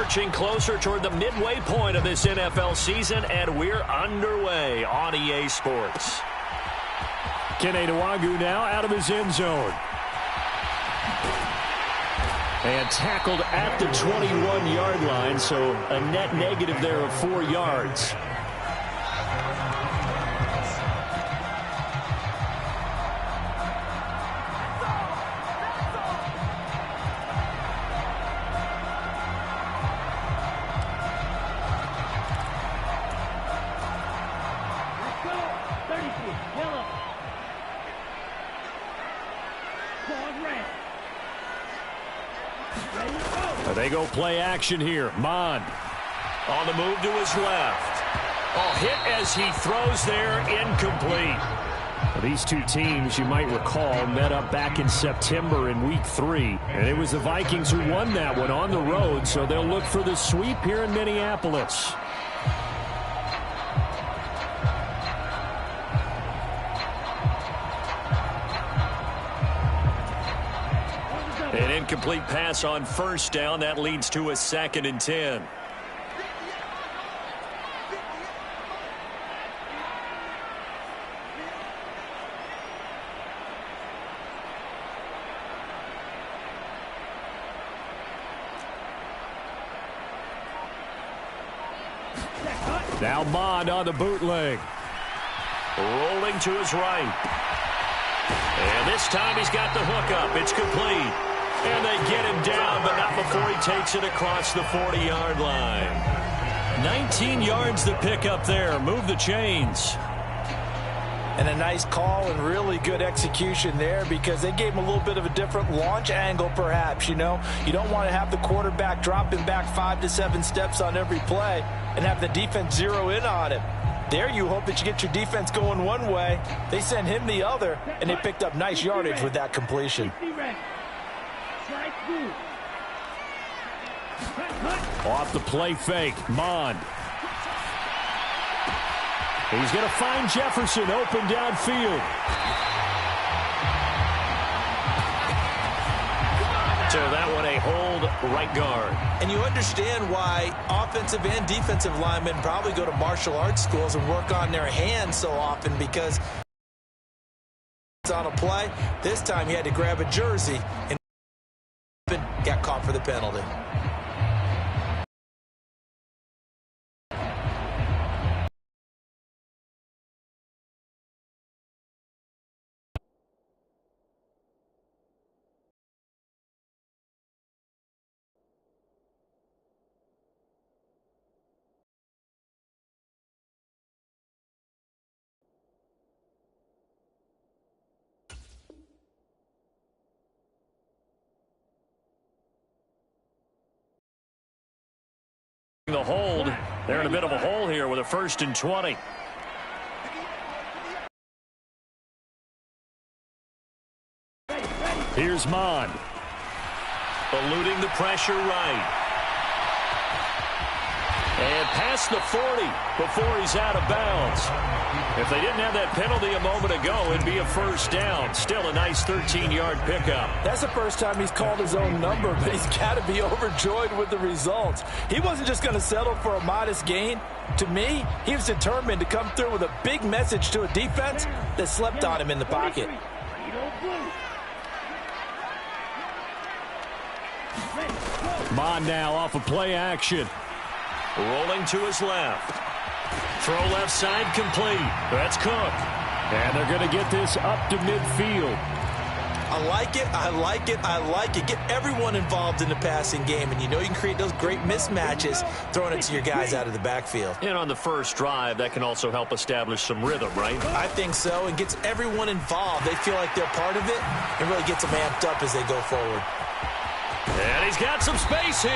marching closer toward the midway point of this NFL season, and we're underway on EA Sports. Kene Nwagu now out of his end zone. And tackled at the 21-yard line, so a net negative there of 4 yards. They go play action here. Mon on the move to his left. Oh, hit as he throws there, incomplete. Well, these two teams, you might recall, met up back in September in Week 3. And it was the Vikings who won that one on the road, so they'll look for the sweep here in Minneapolis. An incomplete pass on first down. That leads to a 2nd and 10. Now Mond on the bootleg. Rolling to his right. And this time he's got the hook up. It's complete. And they get him down, but not before he takes it across the 40-yard line. 19 yards to pick up there. Move the chains. And a nice call and really good execution there because they gave him a little bit of a different launch angle perhaps, you know. You don't want to have the quarterback dropping back 5 to 7 steps on every play and have the defense zero in on him. There you hope that you get your defense going one way. They send him the other, and they picked up nice yardage with that completion. Off the play fake, Mond. He's going to find Jefferson open downfield. So that one a hold right guard. And you understand why offensive and defensive linemen probably go to martial arts schools and work on their hands so often because on a play, this time he had to grab a jersey and got caught for the penalty. The hold. They're in a bit of a hole here with a 1st and 20. Here's Mond. Eluding the pressure right. And past the 40 before he's out of bounds. If they didn't have that penalty a moment ago, it'd be a 1st down. Still a nice 13-yard pickup. That's the first time he's called his own number, but he's got to be overjoyed with the results. He wasn't just going to settle for a modest gain. To me, he was determined to come through with a big message to a defense that slept on him in the pocket. Mond now off of play action. Rolling to his left. Throw left side complete. That's Cook. And they're going to get this up to midfield. I like it, I like it, I like it. Get everyone involved in the passing game, and you know you can create those great mismatches throwing it to your guys out of the backfield. And on the first drive, that can also help establish some rhythm, right? I think so, and gets everyone involved. They feel like they're part of it, and really gets them amped up as they go forward. And he's got some space here.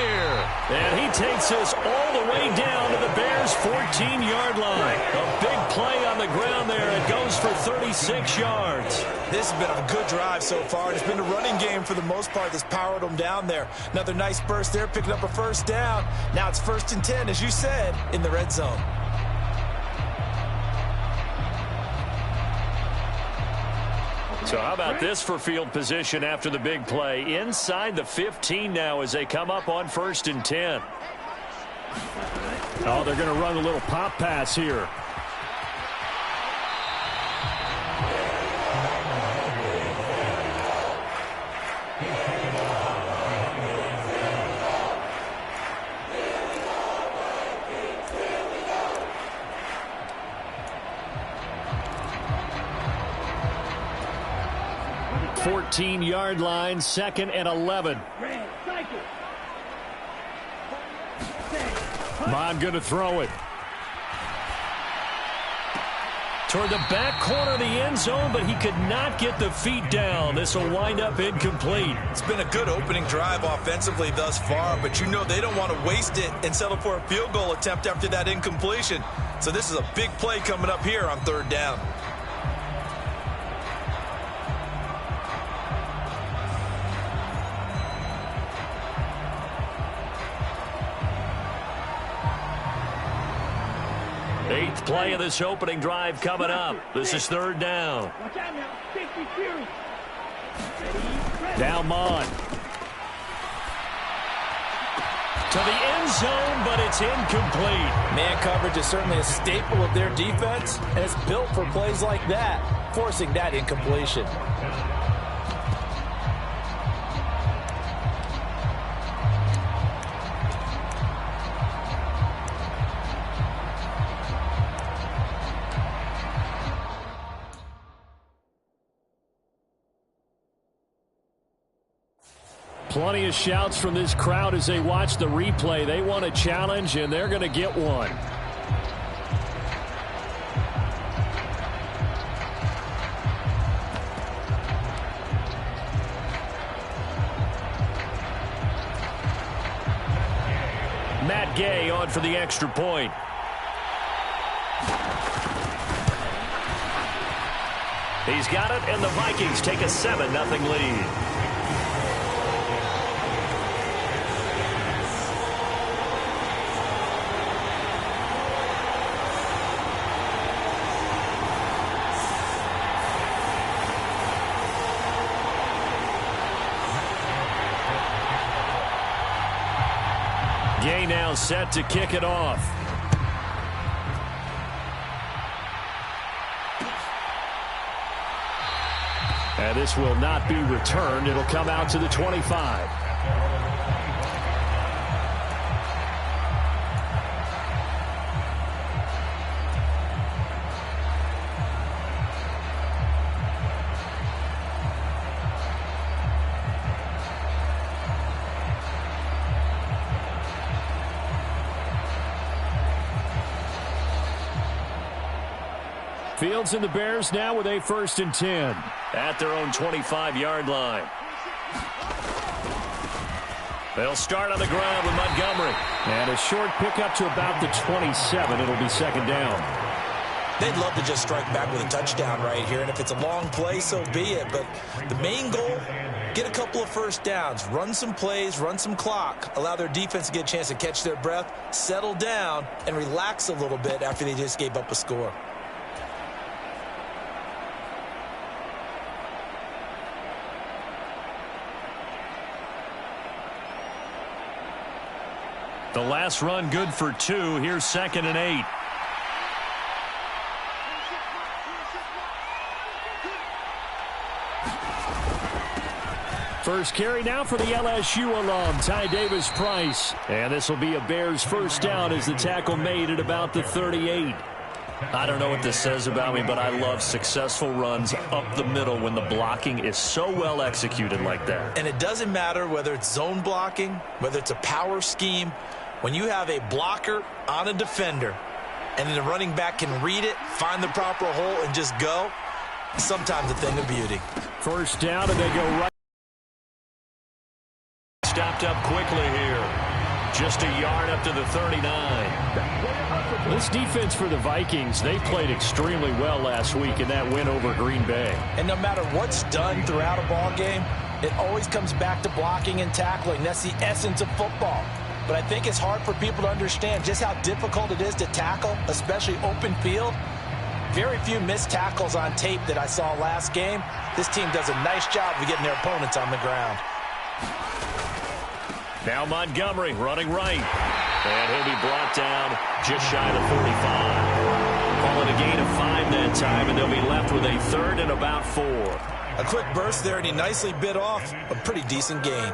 And he takes us all the way down to the Bears' 14-yard line. A big play on the ground there. It goes for 36 yards. This has been a good drive so far. It's been a running game for the most part that's powered them down there. Another nice burst there, picking up a 1st down. Now it's 1st and 10, as you said, in the red zone. So how about this for field position after the big play? Inside the 15 now as they come up on 1st and 10. Oh, they're going to run a little pop pass here. Yard line, 2nd and 11. Mon going to throw it. Toward the back corner of the end zone, but he could not get the feet down. This will wind up incomplete. It's been a good opening drive offensively thus far, but you know they don't want to waste it and settle for a field goal attempt after that incompletion. So this is a big play coming up here on 3rd down. Eighth play of this opening drive coming up. This is 3rd down. Now Mon. To the end zone, but it's incomplete. Man coverage is certainly a staple of their defense, and it's built for plays like that, forcing that incompletion. Plenty of shouts from this crowd as they watch the replay. They want a challenge, and they're going to get one. Matt Gay on for the extra point. He's got it, and the Vikings take a 7-0 lead. Gay now set to kick it off. And this will not be returned. It'll come out to the 25. Fields and the Bears now with a 1st and 10. At their own 25-yard line. They'll start on the ground with Montgomery. And a short pickup to about the 27. It'll be 2nd down. They'd love to just strike back with a touchdown right here, and if it's a long play, so be it. But the main goal, get a couple of 1st downs, run some plays, run some clock, allow their defense to get a chance to catch their breath, settle down, and relax a little bit after they just gave up a score. The last run good for 2. Here's 2nd and 8. First carry now for the LSU alum, Ty Davis-Price. And this will be a Bears 1st down as the tackle made at about the 38. I don't know what this says about me, but I love successful runs up the middle when the blocking is so well executed like that. And it doesn't matter whether it's zone blocking, whether it's a power scheme. When you have a blocker on a defender and then the running back can read it, find the proper hole, and just go, sometimes a thing of beauty. 1st down, and they go right. Stopped up quickly here. Just a yard up to the 39. This defense for the Vikings, they played extremely well last week in that win over Green Bay. And no matter what's done throughout a ball game, it always comes back to blocking and tackling. That's the essence of football. But I think it's hard for people to understand just how difficult it is to tackle, especially open field. Very few missed tackles on tape that I saw last game. This team does a nice job of getting their opponents on the ground. Now Montgomery running right. And he'll be brought down just shy of the 45. Calling a gain of 5 that time, and they'll be left with a third and about 4. A quick burst there, and he nicely bit off a pretty decent gain.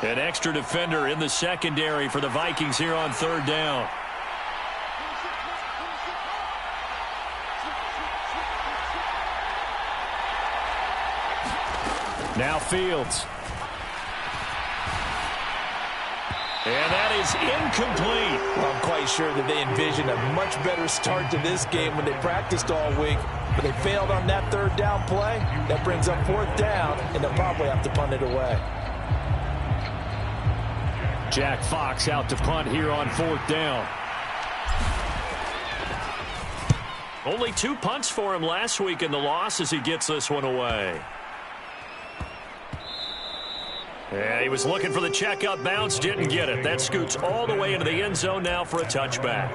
An extra defender in the secondary for the Vikings here on third down. Now Fields. And that is incomplete. Well, I'm quite sure that they envisioned a much better start to this game when they practiced all week. But they failed on that third down play. That brings up fourth down, and they'll probably have to punt it away. Jack Fox out to punt here on fourth down. Only 2 punts for him last week in the loss as he gets this one away. Yeah, he was looking for the checkup bounce, didn't get it. That scoots all the way into the end zone now for a touchback.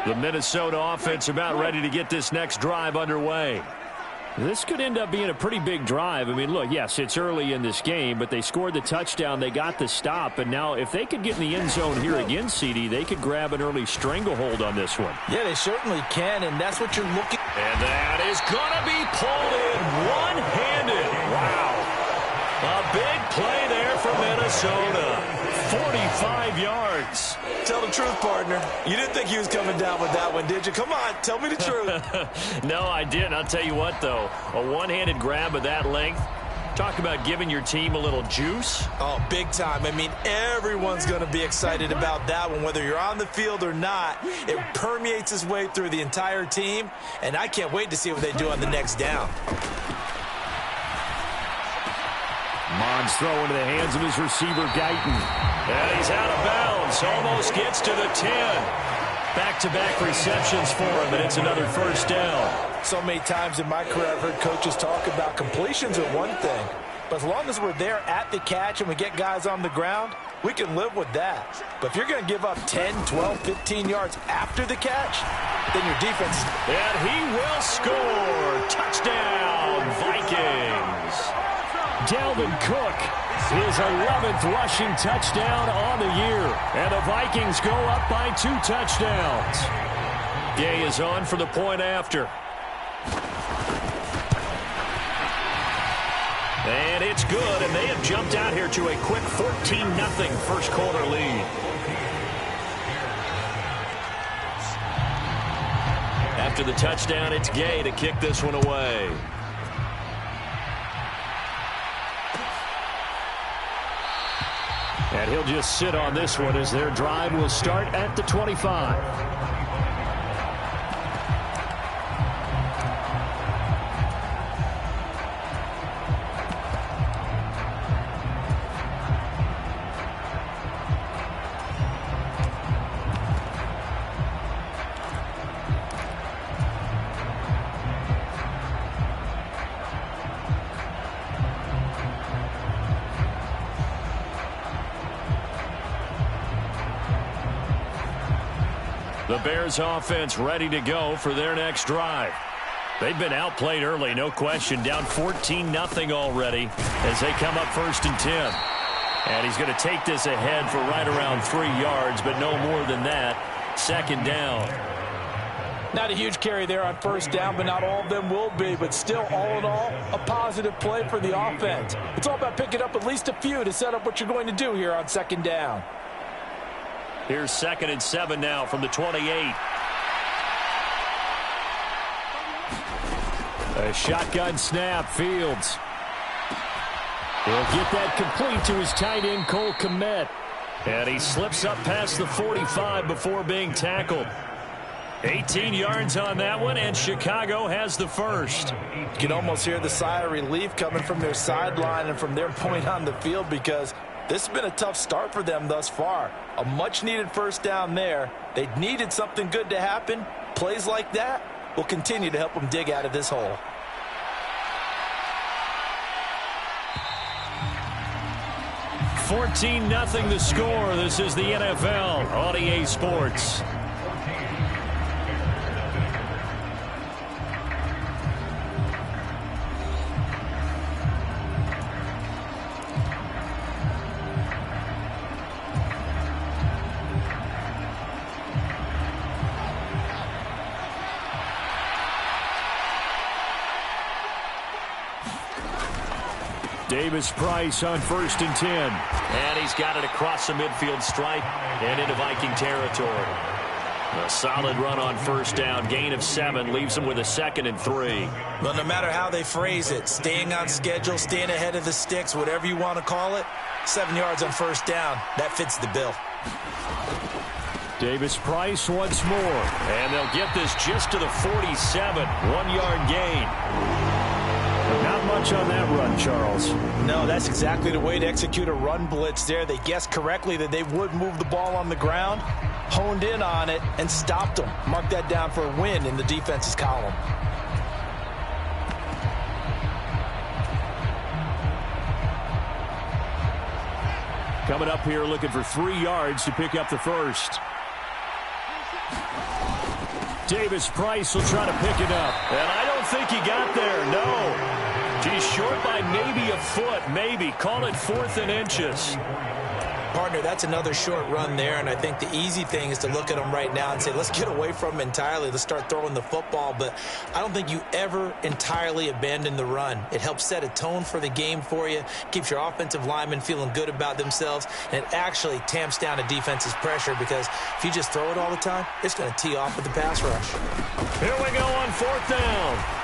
The Minnesota offense about ready to get this next drive underway. This could end up being a pretty big drive. I mean, look, yes, it's early in this game, but they scored the touchdown. They got the stop. And now if they could get in the end zone here again, CD, they could grab an early stranglehold on this one. Yeah, they certainly can, and that's what you're looking. And that is going to be pulled in one-handed. Wow. A big play there for Minnesota. 45 yards. Tell the truth, partner. You didn't think he was coming down with that one, did you? Come on, tell me the truth. No, I didn't. I'll tell you what, though. A one-handed grab of that length. Talk about giving your team a little juice. Oh, big time. I mean, everyone's going to be excited about that one, whether you're on the field or not. It permeates its way through the entire team, and I can't wait to see what they do on the next down. Mons throw into the hands of his receiver, Guyton. And he's out of bounds. Almost gets to the 10. Back-to-back receptions for him, and it's another first down. So many times in my career I've heard coaches talk about completions are one thing. But as long as we're there at the catch and we get guys on the ground, we can live with that. But if you're going to give up 10, 12, 15 yards after the catch, then your defense... And he will score. Touchdown, Vikings. Dalvin Cook, his 11th rushing touchdown on the year. And the Vikings go up by 2 touchdowns. Gay is on for the point after. And it's good, and they have jumped out here to a quick 14-0 first quarter lead. After the touchdown, it's Gay to kick this one away. And he'll just sit on this one as their drive will start at the 25. The Bears offense ready to go for their next drive. They've been outplayed early, no question. Down 14-0 already as they come up 1st and 10. And he's going to take this ahead for right around 3 yards, but no more than that. 2nd down. Not a huge carry there on 1st down, but not all of them will be. But still, all in all, a positive play for the offense. It's all about picking up at least a few to set up what you're going to do here on 2nd down. Here's 2nd and 7 now from the 28. A shotgun snap, Fields. He'll get that complete to his tight end, Cole Kmet. And he slips up past the 45 before being tackled. 18 yards on that one, and Chicago has the first. You can almost hear the sigh of relief coming from their sideline and from their point on the field, because this has been a tough start for them thus far. A much-needed first down there. They needed something good to happen. Plays like that will continue to help them dig out of this hole. $14-0 the score. This is the NFL on EA Sports. Davis-Price on 1st and 10. And he's got it across the midfield stripe and into Viking territory. A solid run on first down. Gain of 7 leaves him with a 2nd and 3. Well, no matter how they phrase it, staying on schedule, staying ahead of the sticks, whatever you want to call it, 7 yards on first down, that fits the bill. Davis-Price once more. And they'll get this just to the 47. 1-yard gain. Not much on that run, Charles. No, that's exactly the way to execute a run blitz there. They guessed correctly that they would move the ball on the ground, honed in on it, and stopped them. Mark that down for a win in the defense's column. Coming up here looking for 3 yards to pick up the first. Davis-Price will try to pick it up. And I don't think he got there, no. He's short by maybe a foot, maybe. Call it 4th and inches. Partner, that's another short run there, and I think the easy thing is to look at him right now and say, let's get away from him entirely. Let's start throwing the football, but I don't think you ever entirely abandon the run. It helps set a tone for the game for you, keeps your offensive linemen feeling good about themselves, and it actually tamps down a defense's pressure, because if you just throw it all the time, it's going to tee off with the pass rush. Here we go on 4th down.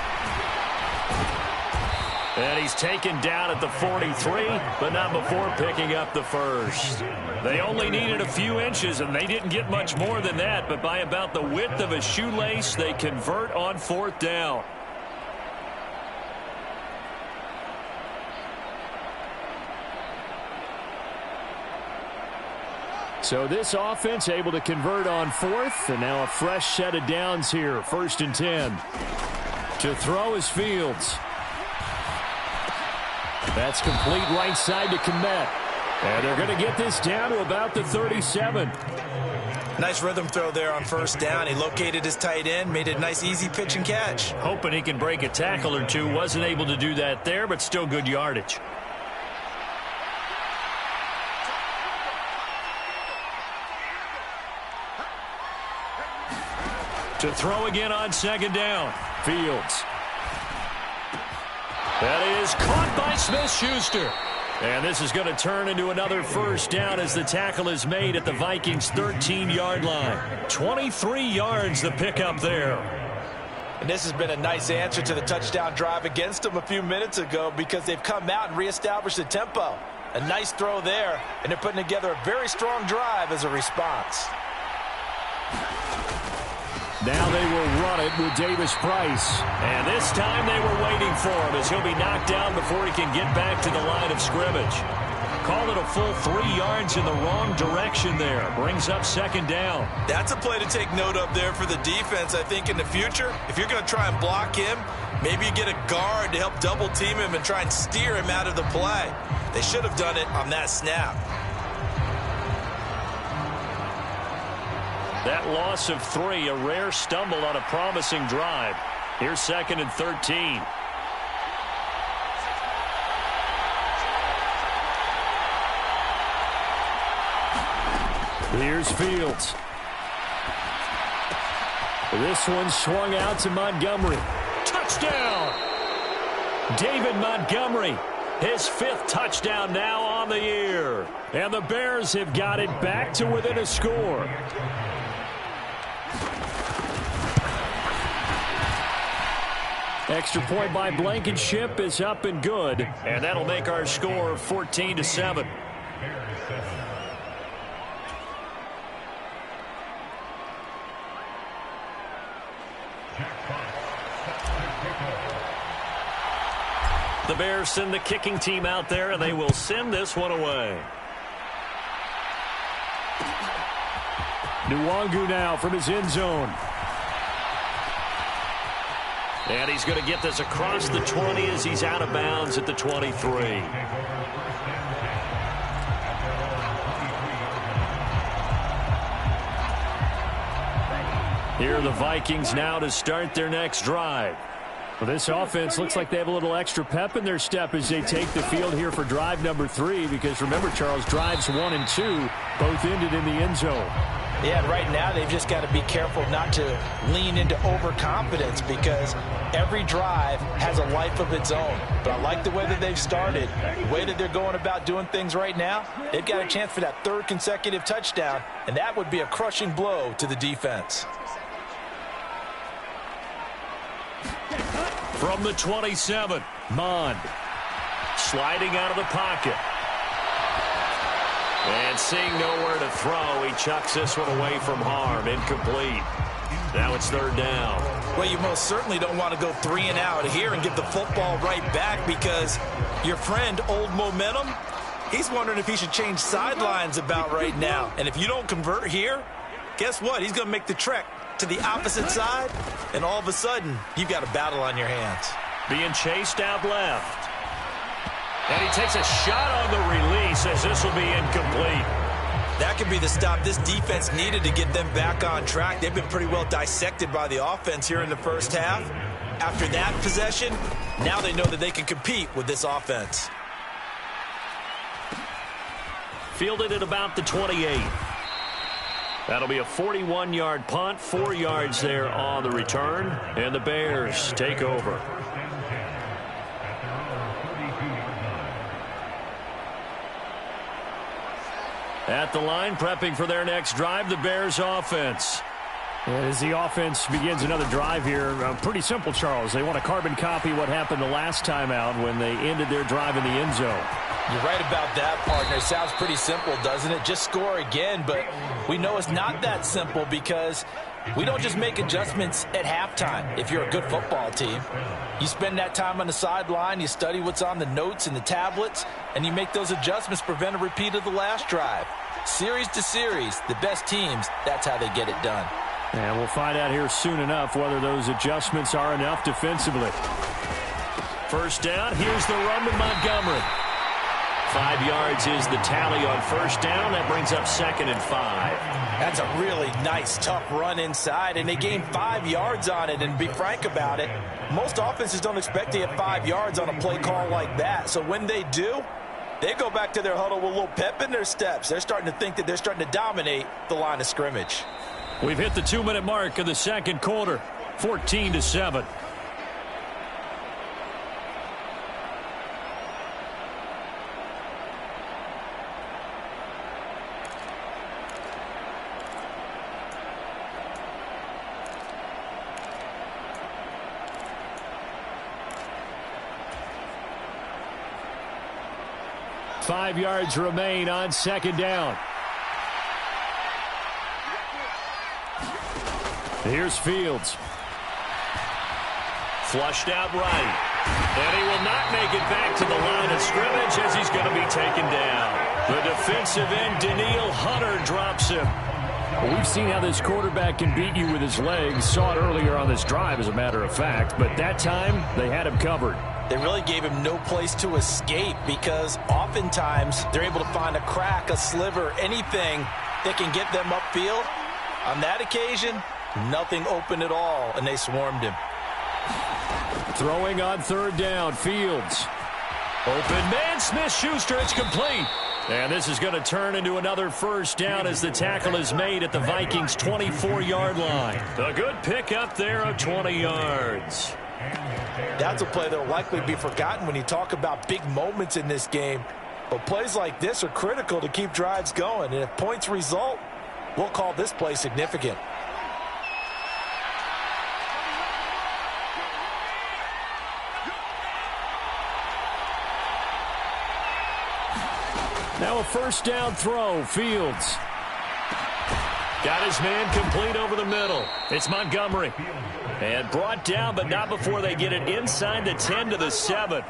And he's taken down at the 43, but not before picking up the first. They only needed a few inches, and they didn't get much more than that, but by about the width of a shoelace, they convert on 4th down. So this offense able to convert on 4th, and now a fresh set of downs here. 1st and 10. To throw is Fields. That's complete right side to Kmet. And they're going to get this down to about the 37. Nice rhythm throw there on first down. He located his tight end, made it a nice easy pitch and catch. Hoping he can break a tackle or two. Wasn't able to do that there, but still good yardage. To throw again on 2nd down. Fields. That is caught by Smith-Schuster. And this is going to turn into another first down as the tackle is made at the Vikings' 13-yard line. 23 yards the pickup there. And this has been a nice answer to the touchdown drive against them a few minutes ago, because they've come out and reestablished the tempo. A nice throw there, and they're putting together a very strong drive as a response. Now they will run it with Davis-Price. And this time they were waiting for him, as he'll be knocked down before he can get back to the line of scrimmage. Call it a full 3 yards in the wrong direction there. Brings up 2nd down. That's a play to take note of there for the defense, I think, in the future. If you're going to try and block him, maybe you get a guard to help double team him and try and steer him out of the play. They should have done it on that snap. That loss of 3, a rare stumble on a promising drive. Here's 2nd and 13. Here's Fields. This one swung out to Montgomery. Touchdown! David Montgomery, his 5th touchdown now on the year. And the Bears have got it back to within a score. Extra point by Blankenship is up and good. And that'll make our score 14-7. The Bears send the kicking team out there, and they will send this one away. Nwangu now from his end zone. And he's going to get this across the 20 as he's out of bounds at the 23. Here are the Vikings now to start their next drive. Well, this offense looks like they have a little extra pep in their step as they take the field here for drive number 3, because remember, Charles, drives 1 and 2 both ended in the end zone. Yeah, right now they've just got to be careful not to lean into overconfidence, because every drive has a life of its own. But I like the way that they've started, the way that they're going about doing things right now. They've got a chance for that 3rd consecutive touchdown, and that would be a crushing blow to the defense. From the 27, Mond sliding out of the pocket. And seeing nowhere to throw, he chucks this one away from harm. Incomplete. Now it's 3rd down. Well, you most certainly don't want to go 3 and out here and get the football right back, because your friend, Old Momentum, he's wondering if he should change sidelines about right now. And if you don't convert here, guess what? He's going to make the trek to the opposite side, and all of a sudden, you've got a battle on your hands. Being chased out left. And he takes a shot on the release as this will be incomplete. That could be the stop this defense needed to get them back on track. They've been pretty well dissected by the offense here in the first half. After that possession, now they know that they can compete with this offense. Fielded at about the 28. That'll be a 41-yard punt, 4 yards there on the return, and the Bears take over. At the line, prepping for their next drive, the Bears offense. As the offense begins another drive here, pretty simple, Charles. They want to carbon copy what happened the last time out when they ended their drive in the end zone. You're right about that, partner. It sounds pretty simple, doesn't it? Just score again, but we know it's not that simple, because we don't just make adjustments at halftime if you're a good football team. You spend that time on the sideline, you study what's on the notes and the tablets, and you make those adjustments to prevent a repeat of the last drive. Series to series, the best teams, that's how they get it done. And we'll find out here soon enough whether those adjustments are enough defensively. First down, here's the run to Montgomery. 5 yards is the tally on first down. That brings up 2nd and 5. That's a really nice, tough run inside, and they gained 5 yards on it. And be frank about it, most offenses don't expect to get 5 yards on a play call like that. So when they do, they go back to their huddle with a little pep in their steps. They're starting to think that they're starting to dominate the line of scrimmage. We've hit the 2-minute mark of the second quarter, 14-7. Five yards remain on second down. Here's Fields. Flushed out right. And he will not make it back to the line of scrimmage as he's going to be taken down. The defensive end, Danielle Hunter, drops him. Well, we've seen how this quarterback can beat you with his legs. Saw it earlier on this drive, as a matter of fact. But that time, they had him covered. They really gave him no place to escape, because oftentimes they're able to find a crack, a sliver, anything that can get them upfield. On that occasion, nothing open at all, and they swarmed him. Throwing on third down, Fields. Open man, Smith-Schuster, it's complete. And this is going to turn into another first down as the tackle is made at the Vikings' 24-yard line. A good pickup there of 20 yards. That's a play that will likely be forgotten when you talk about big moments in this game. But plays like this are critical to keep drives going. And if points result, we'll call this play significant. Now a first down throw, Fields. Got his man complete over the middle. It's Montgomery. And brought down, but not before they get it inside the 10 to the 7.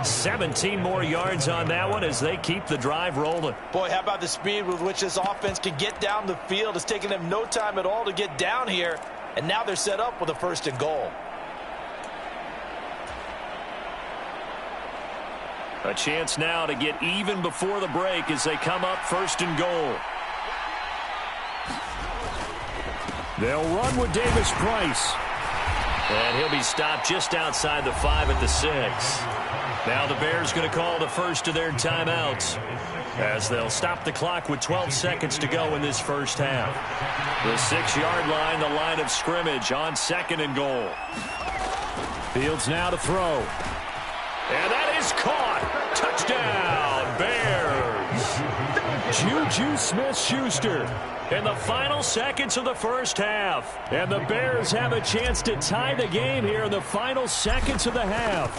17 more yards on that one as they keep the drive rolling. Boy, how about the speed with which this offense can get down the field? It's taken them no time at all to get down here. And now they're set up with a 1st and goal. A chance now to get even before the break as they come up 1st and goal. They'll run with Davis Price. And he'll be stopped just outside the 5 at the 6. Now the Bears going to call the first of their timeouts as they'll stop the clock with 12 seconds to go in this first half. The 6-yard line, the line of scrimmage on 2nd and goal. Fields now to throw. And that is caught. Touchdown, Bears. Juju Smith-Schuster in the final seconds of the first half. And the Bears have a chance to tie the game here in the final seconds of the half.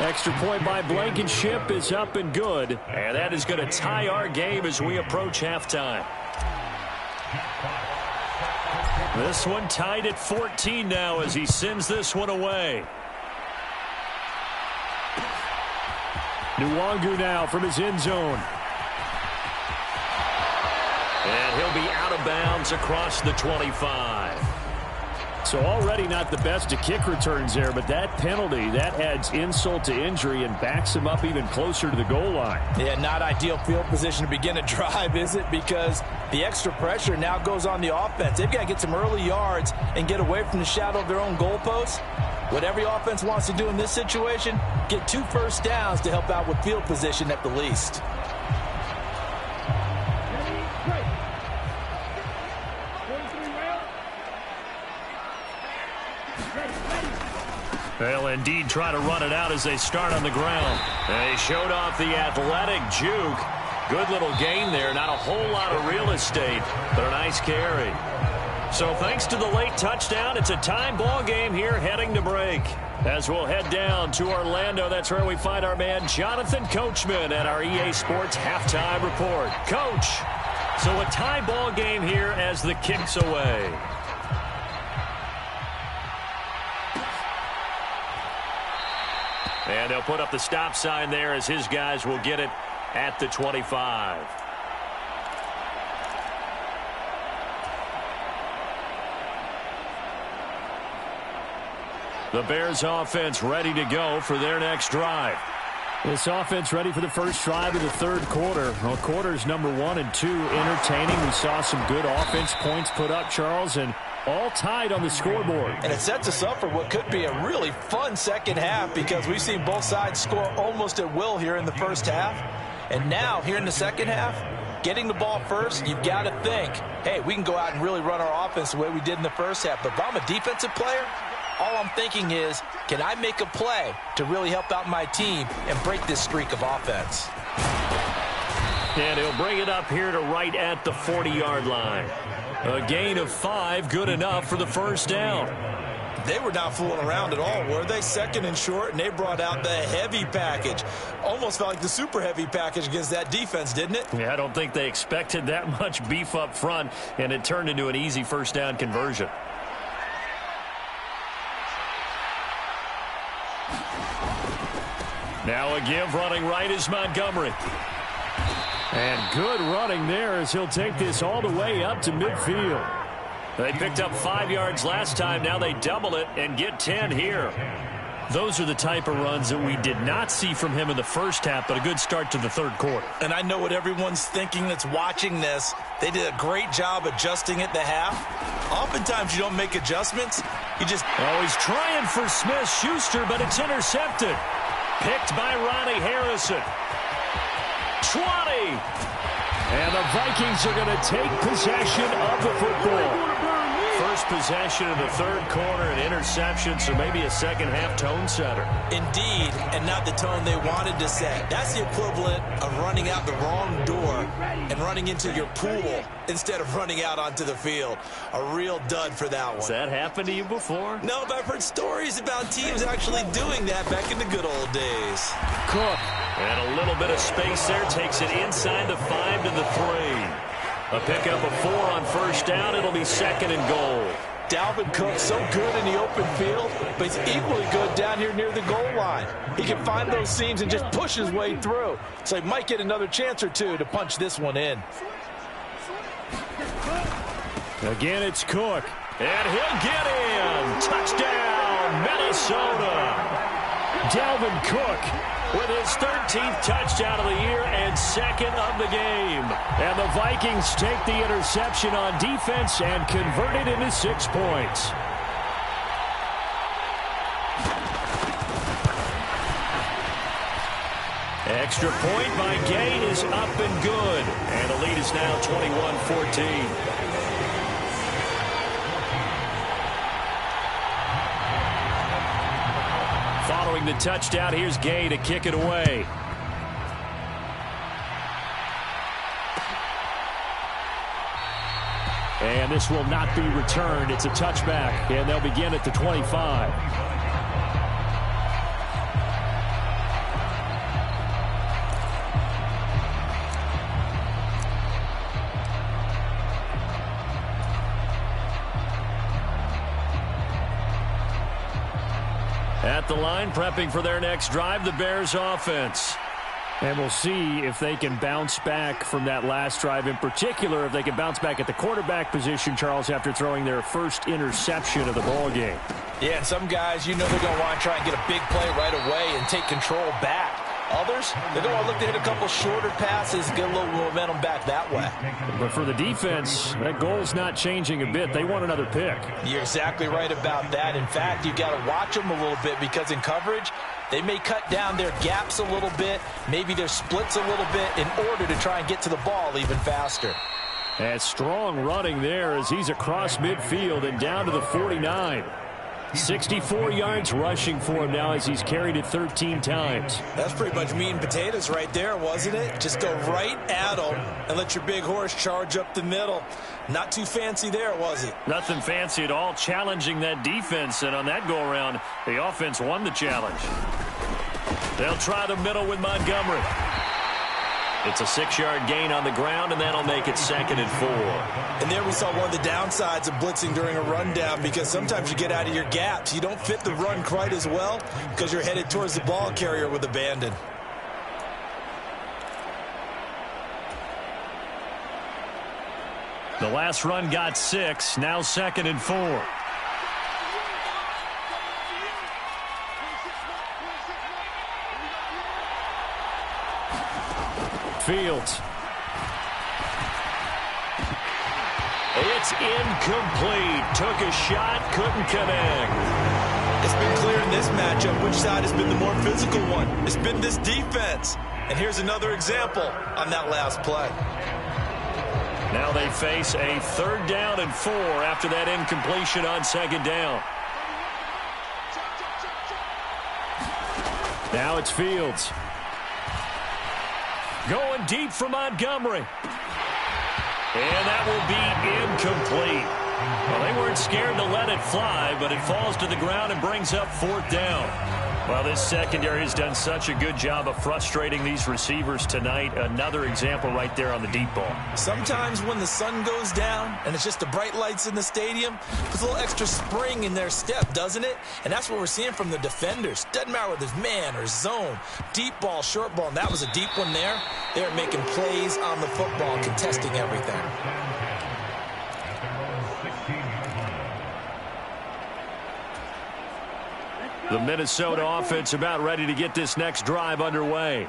Extra point by Blankenship is up and good. And that is going to tie our game as we approach halftime. This one tied at 14 now as he sends this one away. Nwangu now from his end zone. And he'll be out of bounds across the 25. So already not the best of kick returns there, but that penalty, that adds insult to injury and backs him up even closer to the goal line. Yeah, not ideal field position to begin a drive, is it? Because the extra pressure now goes on the offense. They've got to get some early yards and get away from the shadow of their own goalposts. What every offense wants to do in this situation, get 2 first downs to help out with field position at the least. They'll indeed try to run it out as they start on the ground. They showed off the athletic juke. Good little gain there. Not a whole lot of real estate, but a nice carry. So thanks to the late touchdown, it's a time ball game here heading to break. As we'll head down to Orlando, that's where we find our man Jonathan Coachman at our EA Sports Halftime Report. Coach, so a tie ball game here as the kick's away. And they'll put up the stop sign there as his guys will get it at the 25. The Bears offense ready to go for their next drive. This offense ready for the first drive of the 3rd quarter. Well, quarters number 1 and 2 entertaining. We saw some good offense points put up, Charles, and all tied on the scoreboard. And it sets us up for what could be a really fun second half because we've seen both sides score almost at will here in the first half. And now, here in the second half, getting the ball first, you've got to think, hey, we can go out and really run our offense the way we did in the first half. But if I'm a defensive player, all I'm thinking is, can I make a play to really help out my team and break this streak of offense? And he'll bring it up here to right at the 40-yard line. A gain of 5, good enough for the first down. They were not fooling around at all, were they? 2nd and short, and they brought out the heavy package. Almost felt like the super heavy package against that defense, didn't it? Yeah, I don't think they expected that much beef up front, and it turned into an easy first down conversion. Now a give running right is Montgomery. And good running there as he'll take this all the way up to midfield. They picked up 5 yards last time. Now they double it and get 10 here. Those are the type of runs that we did not see from him in the first half, but a good start to the 3rd quarter. And I know what everyone's thinking that's watching this. They did a great job adjusting at the half. Oftentimes you don't make adjustments. You just... Oh, he's trying for Smith-Schuster, but it's intercepted. Picked by Ronnie Harrison. 20. And the Vikings are going to take possession of the football. first possession of the third quarter, an interception, so maybe a second-half tone setter. Indeed, and not the tone they wanted to set. That's the equivalent of running out the wrong door and running into your pool instead of running out onto the field. A real dud for that one. Has that happened to you before? No, but I've heard stories about teams actually doing that back in the good old days. Cook. And a little bit of space there, takes it inside the 5 to the 3. A pickup of 4 on first down. It'll be second and goal. Dalvin Cook, so good in the open field, but he's equally good down here near the goal line. He can find those seams and just push his way through. So he might get another chance or two to punch this one in. Again, it's Cook. And he'll get in. Touchdown, Minnesota. Dalvin Cook with his 13th touchdown of the year and second of the game. And the Vikings take the interception on defense and convert it into 6 points. Extra point by Gay is up and good. And the lead is now 21-14. Following the touchdown, here's Gay to kick it away. And this will not be returned. It's a touchback, and they'll begin at the 25. At the line, prepping for their next drive, the Bears offense. And we'll see if they can bounce back from that last drive. In particular, if they can bounce back at the quarterback position, Charles, after throwing their first interception of the ball game. Yeah, and some guys, you know they're going to want to try and get a big play right away and take control back. Others, they're going to look to hit a couple shorter passes, get a little momentum back that way. But for the defense, that goal's not changing a bit. They want another pick. You're exactly right about that. In fact, you've got to watch them a little bit because in coverage, they may cut down their gaps a little bit, maybe their splits a little bit in order to try and get to the ball even faster. And strong running there as he's across midfield and down to the 49. 64 yards rushing for him now as he's carried it 13 times. That's pretty much meat and potatoes right there, wasn't it? Just go right at them and let your big horse charge up the middle. Not too fancy there, was it? Nothing fancy at all, challenging that defense, and on that go-around, the offense won the challenge. They'll try the middle with Montgomery. It's a 6-yard gain on the ground, and that'll make it second and 4. And there we saw one of the downsides of blitzing during a rundown, because sometimes you get out of your gaps. You don't fit the run quite as well because you're headed towards the ball carrier with abandon. The last run got 6, now second and 4. Fields. It's incomplete. Took a shot, couldn't connect. It's been clear in this matchup which side has been the more physical one. It's been this defense. And here's another example on that last play. Now they face a 3rd down and 4 after that incompletion on 2nd down. Now it's Fields. Going deep for Montgomery. And that will be incomplete. Well, they weren't scared to let it fly, but it falls to the ground and brings up 4th down. Well, this secondary has done such a good job of frustrating these receivers tonight. Another example right there on the deep ball. Sometimes when the sun goes down and it's just the bright lights in the stadium, puts a little extra spring in their step, doesn't it? And that's what we're seeing from the defenders. Doesn't matter whether it's man or zone, deep ball, short ball, and that was a deep one there. They're making plays on the football, contesting everything. The Minnesota offense about ready to get this next drive underway.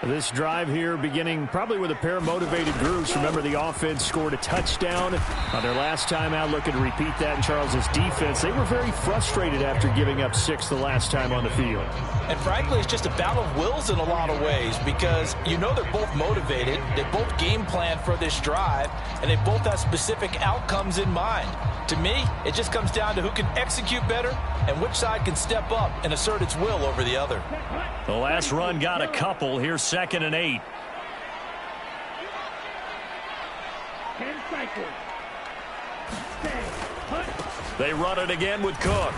This drive here beginning probably with a pair of motivated groups. Remember, the offense scored a touchdown on their last time out, looking to repeat that in Charles's defense. They were very frustrated after giving up 6 the last time on the field. And frankly, it's just a battle of wills in a lot of ways because you know they're both motivated, they both game plan for this drive, and they both have specific outcomes in mind. To me, it just comes down to who can execute better and which side can step up and assert its will over the other. The last run got a couple. Here's 2nd and 8. 10 cycles. They run it again with Cook.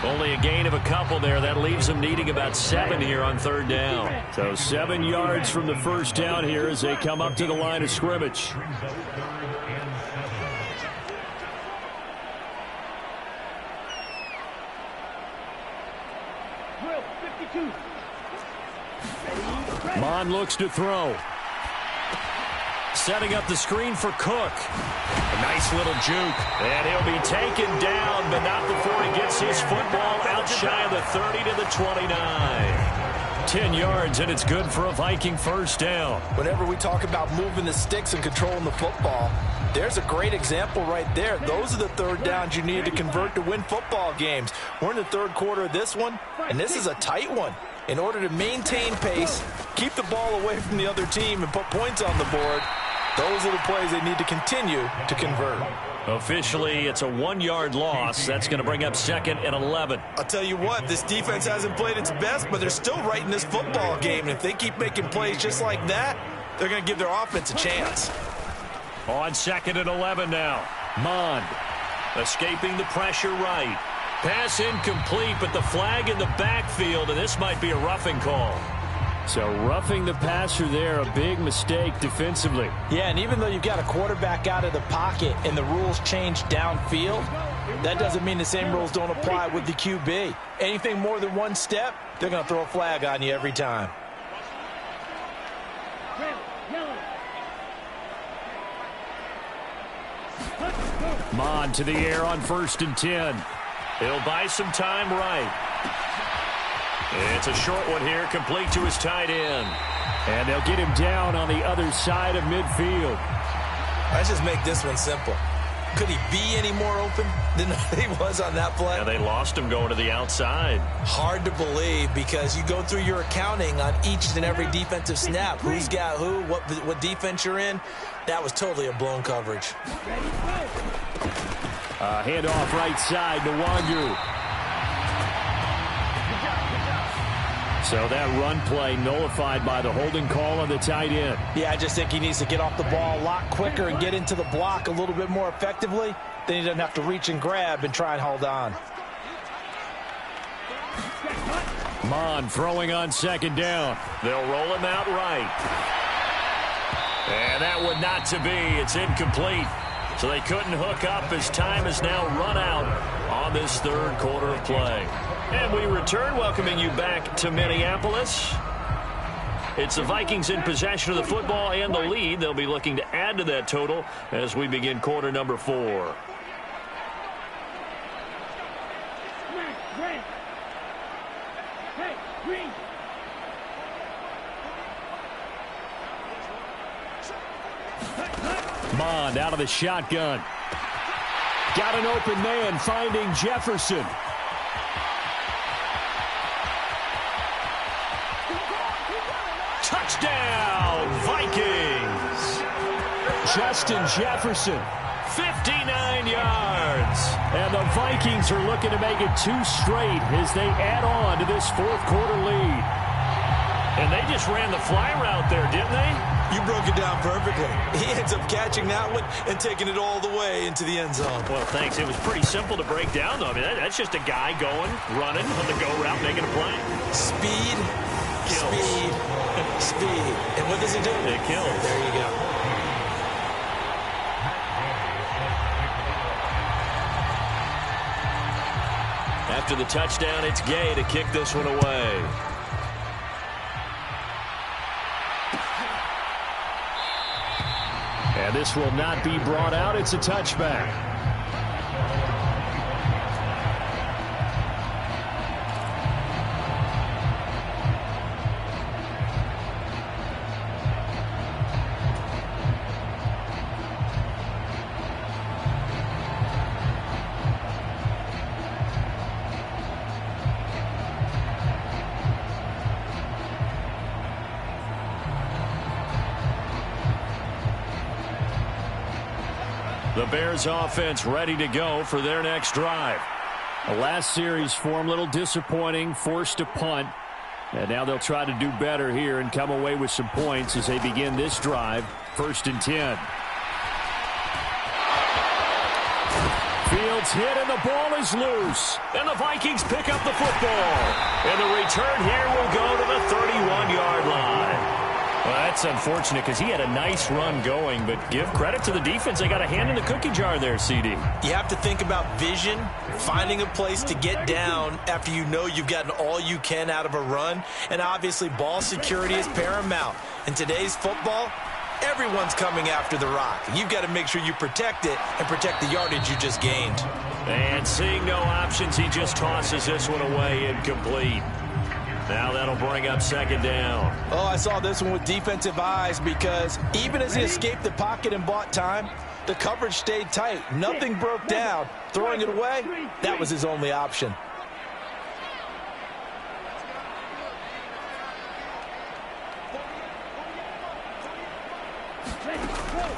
Only a gain of a couple there. That leaves them needing about 7 here on 3rd down. So 7 yards from the first down here as they come up to the line of scrimmage. Mon looks to throw. Setting up the screen for Cook. A nice little juke. And he'll be taken down, but not before he gets his football out shy of the 30 to the 29. 10 yards, and it's good for a Viking first down. Whenever we talk about moving the sticks and controlling the football, there's a great example right there. Those are the 3rd downs you need to convert to win football games. We're in the 3rd quarter of this one, and this is a tight one. In order to maintain pace, keep the ball away from the other team, and put points on the board, those are the plays they need to continue to convert. Officially, it's a 1-yard loss. That's going to bring up 2nd and 11. I'll tell you what, this defense hasn't played its best, but they're still right in this football game. And if they keep making plays just like that, they're going to give their offense a chance. On 2nd and 11 now. Mond escaping the pressure right. Pass incomplete, but the flag in the backfield, and this might be a roughing call. So roughing the passer there, a big mistake defensively. Yeah, and even though you've got a quarterback out of the pocket and the rules change downfield, that doesn't mean the same rules don't apply with the QB. Anything more than one step, they're going to throw a flag on you every time. Mon to the air on 1st and 10. He'll buy some time right. It's a short one here, complete to his tight end. And they'll get him down on the other side of midfield. Let's just make this one simple. Could he be any more open than he was on that play? Yeah, they lost him going to the outside. Hard to believe because you go through your accounting on each and every defensive snap. Who's got who, what defense you're in. That was totally a blown coverage. Handoff right side to Wangu. So that run play nullified by the holding call on the tight end. Yeah, I just think he needs to get off the ball a lot quicker and get into the block a little bit more effectively. Then he doesn't have to reach and grab and try and hold on. Mon throwing on 2nd down. They'll roll him out right. And that one not to be. It's incomplete. So they couldn't hook up as time is now run out on this 3rd quarter of play. And we return, welcoming you back to Minneapolis. It's the Vikings in possession of the football and the lead. They'll be looking to add to that total as we begin quarter number 4. Mond out of the shotgun. Got an open man, finding Jefferson. Touchdown, Vikings! Justin Jefferson. 59 yards. And the Vikings are looking to make it 2 straight as they add on to this 4th quarter lead. And they just ran the fly route there, didn't they? You broke it down perfectly. He ends up catching that one and taking it all the way into the end zone. Well, thanks. It was pretty simple to break down, though. I mean, that's just a guy going, running on the go route, making a play. Speed, kills. Speed, speed. And what does he do? It kills. There you go. After the touchdown, it's Gay to kick this one away. And this will not be brought out. It's a touchback. The Bears offense ready to go for their next drive. The last series for them, a little disappointing, forced a punt. And now they'll try to do better here and come away with some points as they begin this drive. 1st and 10. Fields hit and the ball is loose. And the Vikings pick up the football. And the return here will go to the 31-yard line. Well, that's unfortunate because he had a nice run going, but give credit to the defense. They got a hand in the cookie jar there, CD. You have to think about vision, finding a place to get down after you know you've gotten all you can out of a run, and obviously ball security is paramount. In today's football, everyone's coming after the rock. You've got to make sure you protect it and protect the yardage you just gained. And seeing no options, he just tosses this one away incomplete. Now that'll bring up 2nd down. Oh, I saw this one with defensive eyes because even as he escaped the pocket and bought time, the coverage stayed tight. Nothing broke down. Throwing it away, that was his only option.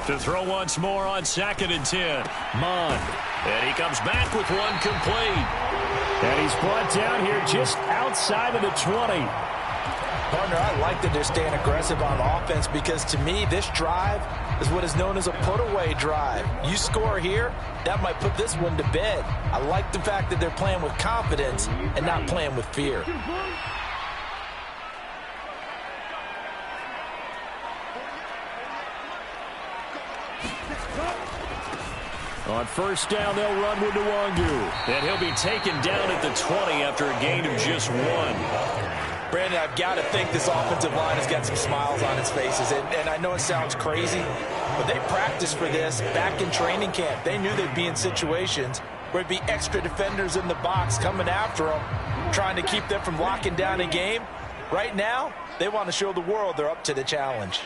To throw once more on 2nd and 10. Mond. And he comes back with one complete. And he's brought down here just outside of the 20. Partner, I like that they're staying aggressive on offense because to me, this drive is what is known as a put-away drive. You score here, that might put this one to bed. I like the fact that they're playing with confidence and not playing with fear. On 1st down, they'll run with Nwangu. And he'll be taken down at the 20 after a gain of just 1. Brandon, I've got to think this offensive line has got some smiles on its faces. And I know it sounds crazy, but they practiced for this back in training camp. They knew they'd be in situations where it'd be extra defenders in the box coming after them, trying to keep them from locking down a game. Right now, they want to show the world they're up to the challenge.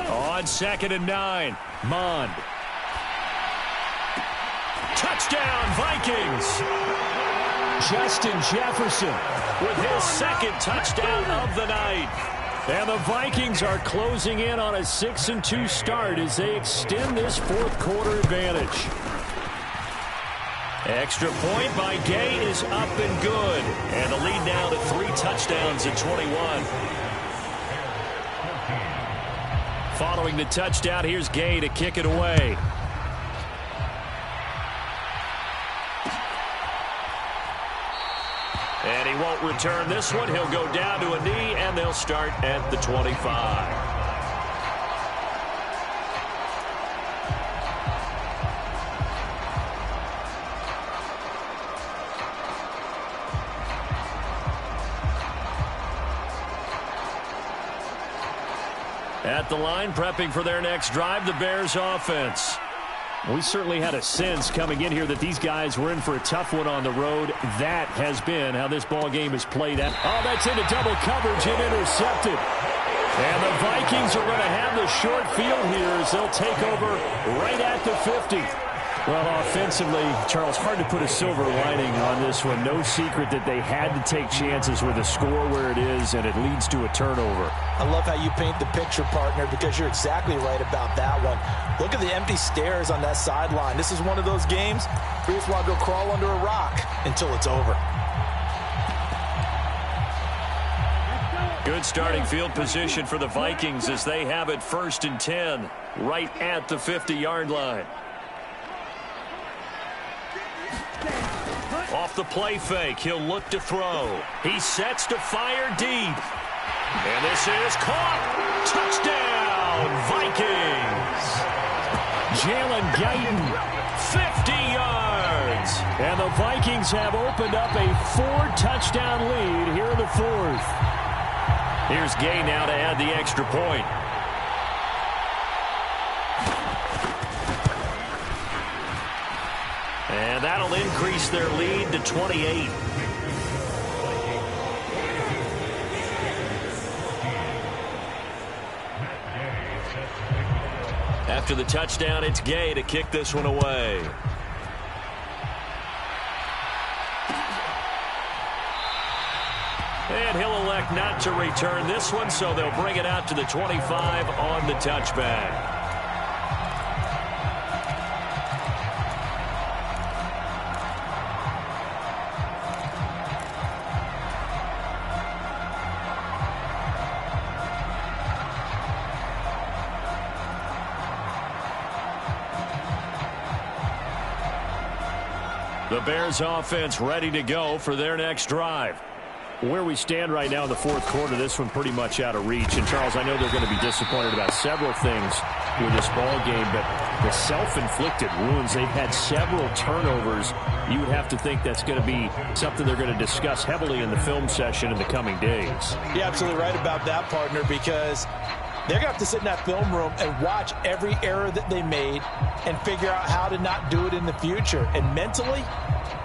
On 2nd and 9, Mond. Touchdown, Vikings! Justin Jefferson with his 2nd touchdown of the night. And the Vikings are closing in on a 6-2 start as they extend this 4th quarter advantage. Extra point by Gay is up and good. And the lead now to 3 touchdowns at 21. Following the touchdown, here's Gay to kick it away. And he won't return this one. He'll go down to a knee, and they'll start at the 25. At the line, prepping for their next drive, the Bears offense. We certainly had a sense coming in here that these guys were in for a tough one on the road. That has been how this ball game is played out. Oh, that's into double coverage and intercepted. And the Vikings are going to have the short field here as they'll take over right at the 50. Well, offensively, Charles, hard to put a silver lining on this one. No secret that they had to take chances with the score where it is, and it leads to a turnover. I love how you paint the picture, partner, because you're exactly right about that one. Look at the empty stairs on that sideline. This is one of those games where you just want to go crawl under a rock until it's over. Good starting field position for the Vikings as they have it 1st and 10 right at the 50-yard line. Off the play fake, he'll look to throw. He sets to fire deep. And this is caught. Touchdown, Vikings. Jalen Guyton, 50 yards. And the Vikings have opened up a 4-touchdown lead here in the 4th. Here's Gay now to add the extra point. And that'll increase their lead to 28. After the touchdown, it's Gay to kick this one away. And he'll elect not to return this one, so they'll bring it out to the 25 on the touchback. The Bears offense ready to go for their next drive. Where we stand right now in the fourth quarter, this one pretty much out of reach. And, Charles, I know they're going to be disappointed about several things with this ball game, but the self-inflicted wounds, they've had several turnovers. You would have to think that's going to be something they're going to discuss heavily in the film session in the coming days. You're absolutely right about that, partner, because they're going to have to sit in that film room and watch every error that they made and figure out how to not do it in the future. And mentally,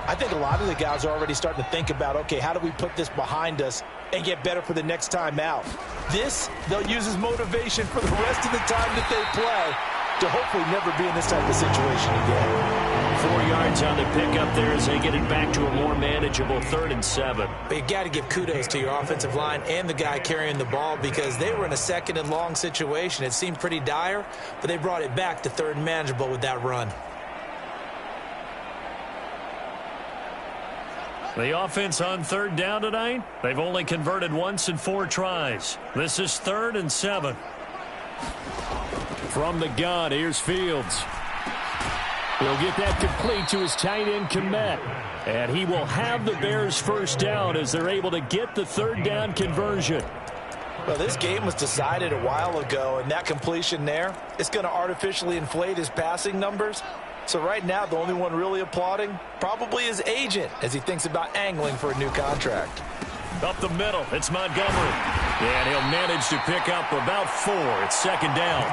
I think a lot of the guys are already starting to think about, okay, how do we put this behind us and get better for the next time out? This, they'll use as motivation for the rest of the time that they play to hopefully never be in this type of situation again. 4 yards on the pickup there as they get it back to a more manageable 3rd and 7. But you got to give kudos to your offensive line and the guy carrying the ball because they were in a 2nd and long situation. It seemed pretty dire, but they brought it back to 3rd and manageable with that run. The offense on 3rd down tonight, they've only converted once in 4 tries. This is 3rd and 7. From the gun, here's Fields. He'll get that complete to his tight end, Komet. And he will have the Bears first down as they're able to get the 3rd down conversion. Well, this game was decided a while ago, and that completion there is going to artificially inflate his passing numbers. So right now, the only one really applauding probably his agent as he thinks about angling for a new contract. Up the middle, it's Montgomery. And he'll manage to pick up about 4. It's 2nd down.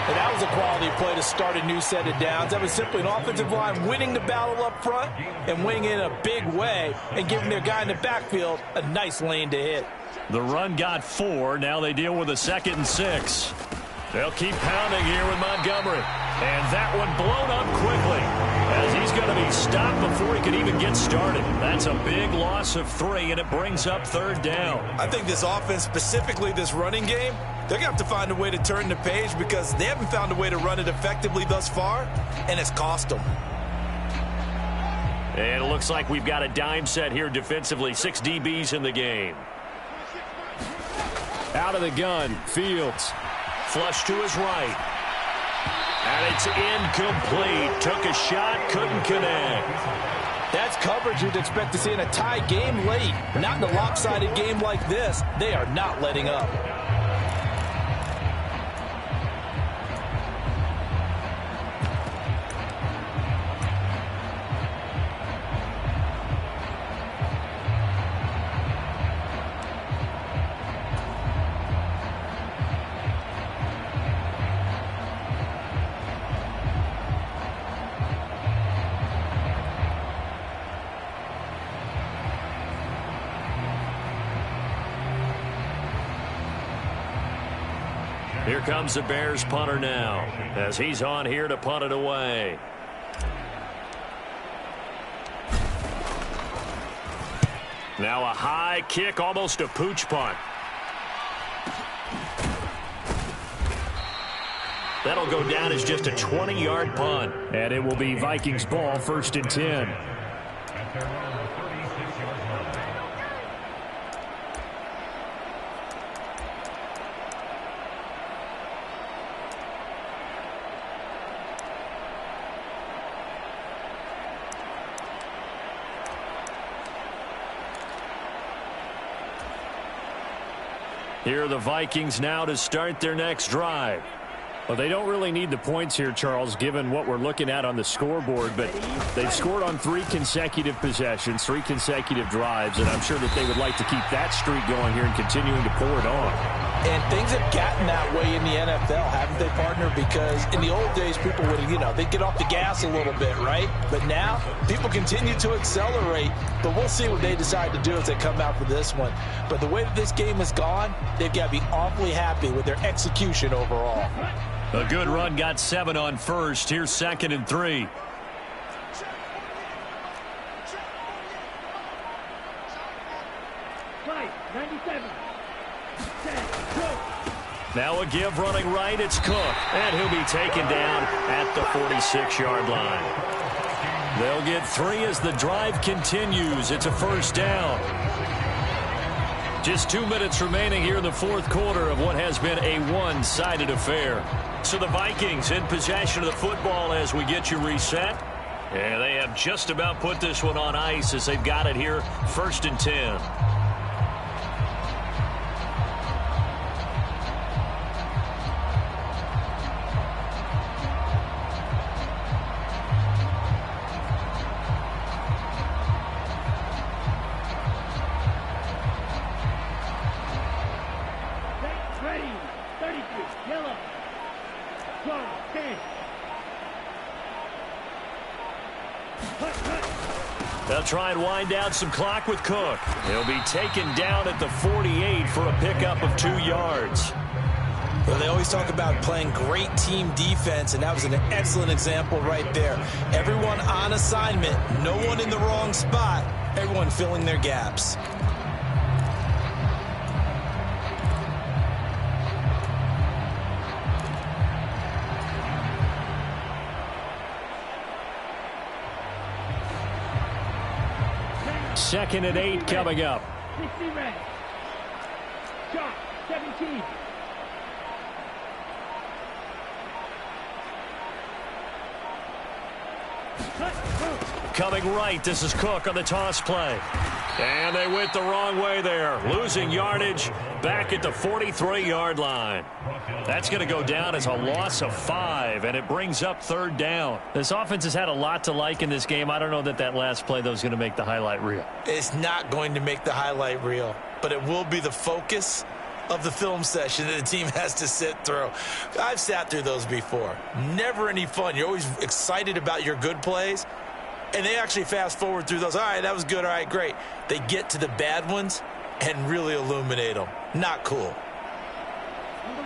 And that was a quality play to start a new set of downs. That was simply an offensive line winning the battle up front and winning in a big way and giving their guy in the backfield a nice lane to hit. The run got 4. Now they deal with a 2nd and 6. They'll keep pounding here with Montgomery. And that one blown up quickly as he's going to be stopped before he can even get started. That's a big loss of 3, and it brings up 3rd down. I think this offense, specifically this running game, they're going to have to find a way to turn the page because they haven't found a way to run it effectively thus far, and it's cost them. And it looks like we've got a dime set here defensively. 6 DBs in the game. Out of the gun, Fields. Flush to his right. And it's incomplete. Took a shot, couldn't connect. That's coverage you'd expect to see in a tie game late. Not in a lopsided game like this. They are not letting up. Here comes the Bears punter now as he's on here to punt it away. Now a high kick, almost a pooch punt. That'll go down as just a 20-yard punt. And it will be Vikings ball, 1st and 10. Here are the Vikings now to start their next drive. Well, they don't really need the points here, Charles, given what we're looking at on the scoreboard, but they've scored on 3 consecutive possessions, 3 consecutive drives, and I'm sure that they would like to keep that streak going here and continuing to pour it on. And things have gotten that way in the NFL, haven't they, partner? Because in the old days, people would, they'd get off the gas a little bit, right? But now, people continue to accelerate, but we'll see what they decide to do as they come out for this one. But the way that this game has gone, they've got to be awfully happy with their execution overall. A good run got 7 on 1st. Here's 2nd and 3. Fight, 97. Now a give running right. It's Cook. And he'll be taken down at the 46-yard line. They'll get 3 as the drive continues. It's a first down. Just 2 minutes remaining here in the fourth quarter of what has been a one-sided affair. So the Vikings in possession of the football as we get you reset. And they have just about put this one on ice as they've got it here, 1st and 10. They'll try and wind down some clock with Cook. He'll be taken down at the 48 for a pickup of 2 yards. Well, they always talk about playing great team defense, and that was an excellent example right there. Everyone on assignment, no one in the wrong spot, everyone filling their gaps. Second and 8 coming up. 60 ready. Shot, 17. Coming right, this is Cook on the toss play. And they went the wrong way there. Losing yardage back at the 43-yard line. That's going to go down as a loss of 5, and it brings up 3rd down. This offense has had a lot to like in this game. I don't know that that last play, though, is going to make the highlight reel. It's not going to make the highlight reel, but it will be the focus of the film session that the team has to sit through. I've sat through those before. Never any fun. You're always excited about your good plays, and they actually fast forward through those. All right, that was good. All right, great. They get to the bad ones and really illuminate them. Not cool.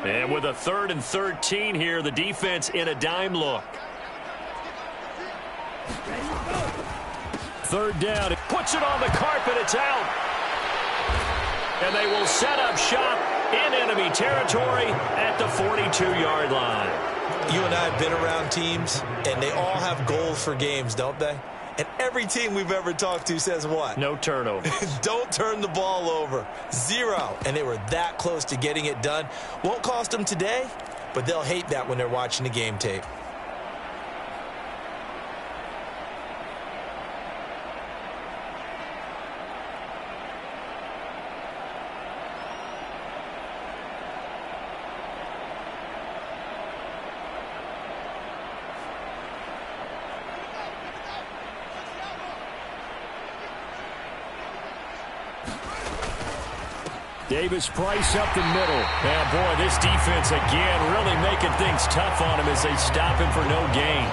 And with a 3rd and 13 here, the defense in a dime look. 3rd down. It puts it on the carpet. It's out. And they will set up shop in enemy territory at the 42-yard line. You and I have been around teams, and they all have goals for games, don't they? And every team we've ever talked to says what? No turnovers. Don't turn the ball over. 0. And they were that close to getting it done. Won't cost them today, but they'll hate that when they're watching the game tape. Davis Price up the middle. And boy, this defense again really making things tough on him as they stop him for no gain.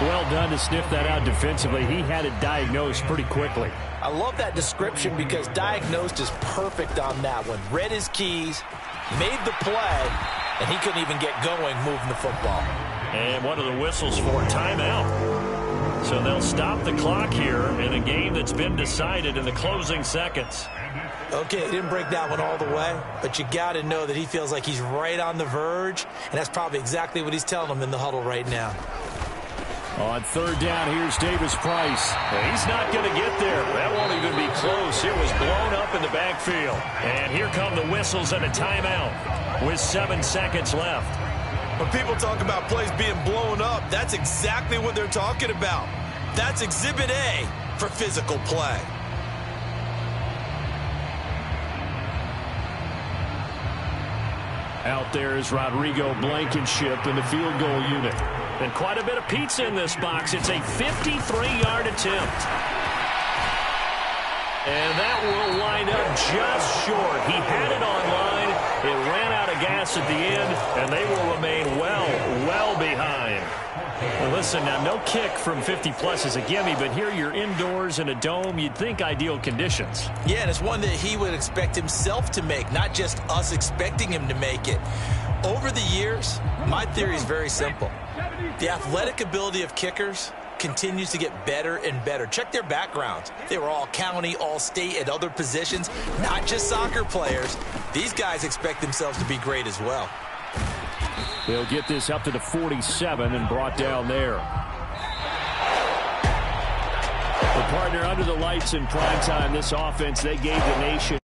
Well done to sniff that out defensively. He had it diagnosed pretty quickly. I love that description because diagnosed is perfect on that one. Read his keys, made the play, and he couldn't even get going moving the football. And one of the whistles for timeout. So they'll stop the clock here in a game that's been decided in the closing seconds. Okay, he didn't break that one all the way, but you got to know that he feels like he's right on the verge, and that's probably exactly what he's telling them in the huddle right now. On 3rd down, here's Davis Price. And he's not going to get there. That won't even be close. It was blown up in the backfield. And here come the whistles and a timeout with 7 seconds left. When people talk about plays being blown up, that's exactly what they're talking about. That's Exhibit A for physical play. Out there is Rodrigo Blankenship in the field goal unit. And quite a bit of pizza in this box. It's a 53-yard attempt. And that will wind up just short. He had it on line. It ran out of gas at the end, and they will remain well behind. Well, listen, now no kick from 50-plus is a gimme, but here you're indoors in a dome. You'd think ideal conditions. Yeah, and it's one that he would expect himself to make, not just us expecting him to make it. Over the years, my theory is very simple. The athletic ability of kickers continues to get better and better. Check their backgrounds. They were all county, all state, at other positions, not just soccer players. These guys expect themselves to be great as well. They'll get this up to the 47 and brought down there. The partner under the lights in primetime, this offense, they gave the nation